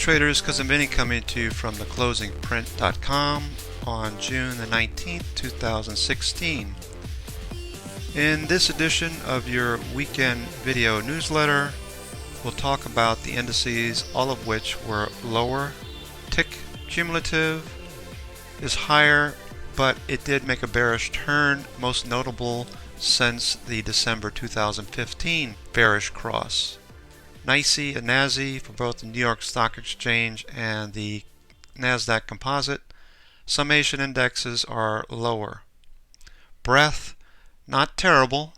traders, Cousin Vinny coming to you from theclosingprint.com on June the 19th, 2016. In this edition of your weekend video newsletter, we'll talk about the indices, all of which were lower. Tick cumulative is higher, but it did make a bearish turn, most notable since the December 2015 bearish cross. NYSE and NASI for both the New York Stock Exchange and the NASDAQ Composite. Summation indexes are lower. Breadth, not terrible,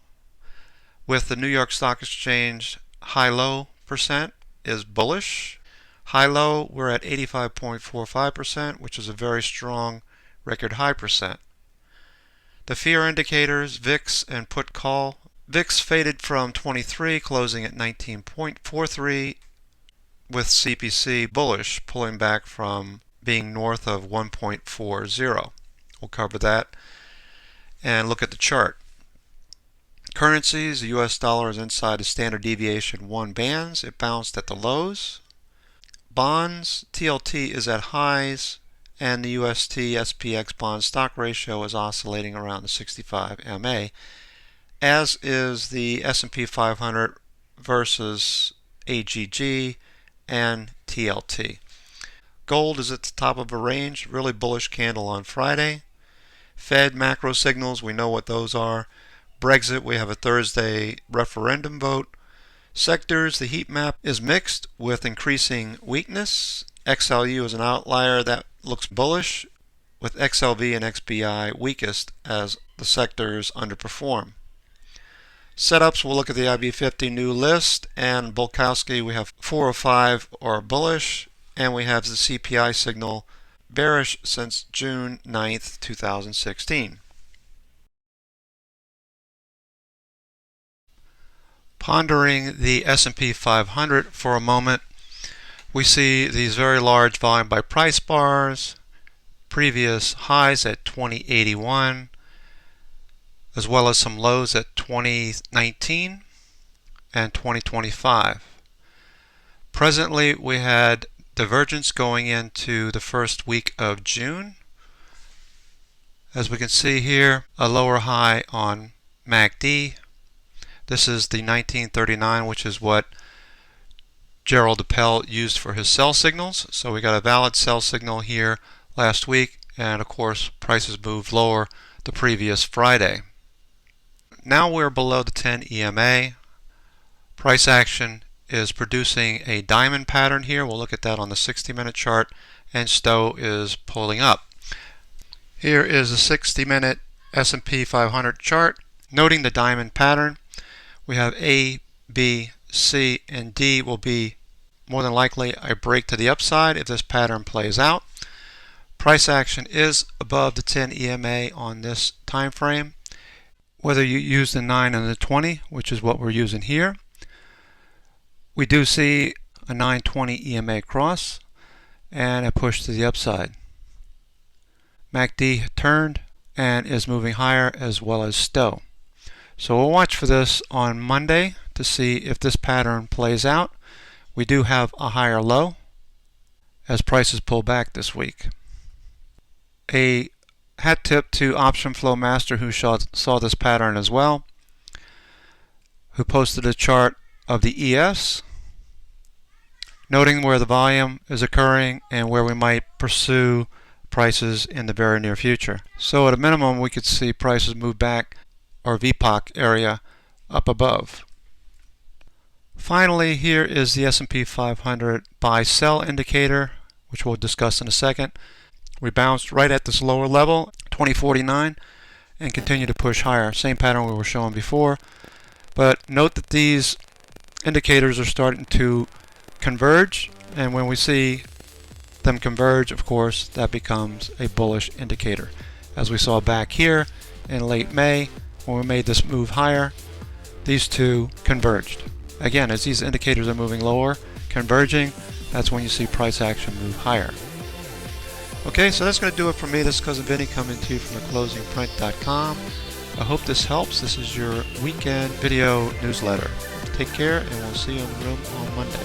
with the New York Stock Exchange high-low percent is bullish. High-low, we're at 85.45%, which is a very strong record high percent. The fear indicators, VIX and put call. VIX faded from 23, closing at 19.43, with CPC bullish, pulling back from being north of 1.40. We'll cover that and look at the chart. Currencies, the US dollar is inside the standard deviation 1 bands. It bounced at the lows. Bonds, TLT is at highs, and the UST SPX bond stock ratio is oscillating around the 65 MA, as is the S&P 500 versus AGG and TLT. Gold is at the top of a range, really bullish candle on Friday. Fed macro signals, we know what those are. Brexit, we have a Thursday referendum vote. Sectors, the heat map is mixed with increasing weakness. XLU is an outlier that looks bullish, with XLV and XBI weakest as the sectors underperform. Setups, we'll look at the IB50 new list, and Bulkowski, we have 4 or 5 are bullish, and we have the CPI signal bearish since June 9th, 2016. Pondering the S&P 500 for a moment, we see these very large volume by price bars, previous highs at 2081, as well as some lows at 2019 and 2025. Presently, we had divergence going into the first week of June. As we can see here, a lower high on MACD. This is the 1939, which is what Gerald Appel used for his sell signals. So we got a valid sell signal here last week, and of course prices moved lower the previous Friday. Now we're below the 10 EMA. Price action is producing a diamond pattern here. We'll look at that on the 60-minute chart, and Stowe is pulling up. Here is a 60-minute S&P 500 chart. Noting the diamond pattern, we have A, B, C, and D will be more than likely a break to the upside if this pattern plays out. Price action is above the 10 EMA on this time frame. Whether you use the 9 and the 20, which is what we're using here, we do see a 920 EMA cross and a push to the upside. MACD turned and is moving higher, as well as Stowe. So we'll watch for this on Monday to see if this pattern plays out. We do have a higher low as prices pull back this week. A hat tip to Option Flow Master, who saw this pattern as well, who posted a chart of the ES, noting where the volume is occurring and where we might pursue prices in the very near future. So at a minimum, we could see prices move back, or VPOC area, up above. Finally, here is the S&P 500 buy-sell indicator, which we'll discuss in a second. We bounced right at this lower level, 2049, and continue to push higher. Same pattern we were showing before. But note that these indicators are starting to converge, and when we see them converge, of course, that becomes a bullish indicator. As we saw back here in late May, when we made this move higher, these two converged. Again, as these indicators are moving lower, converging, that's when you see price action move higher. Okay, so that's going to do it for me. This is Cousin Vinny coming to you from theclosingprint.com. I hope this helps. This is your weekend video newsletter. Take care, and we'll see you in the room on Monday.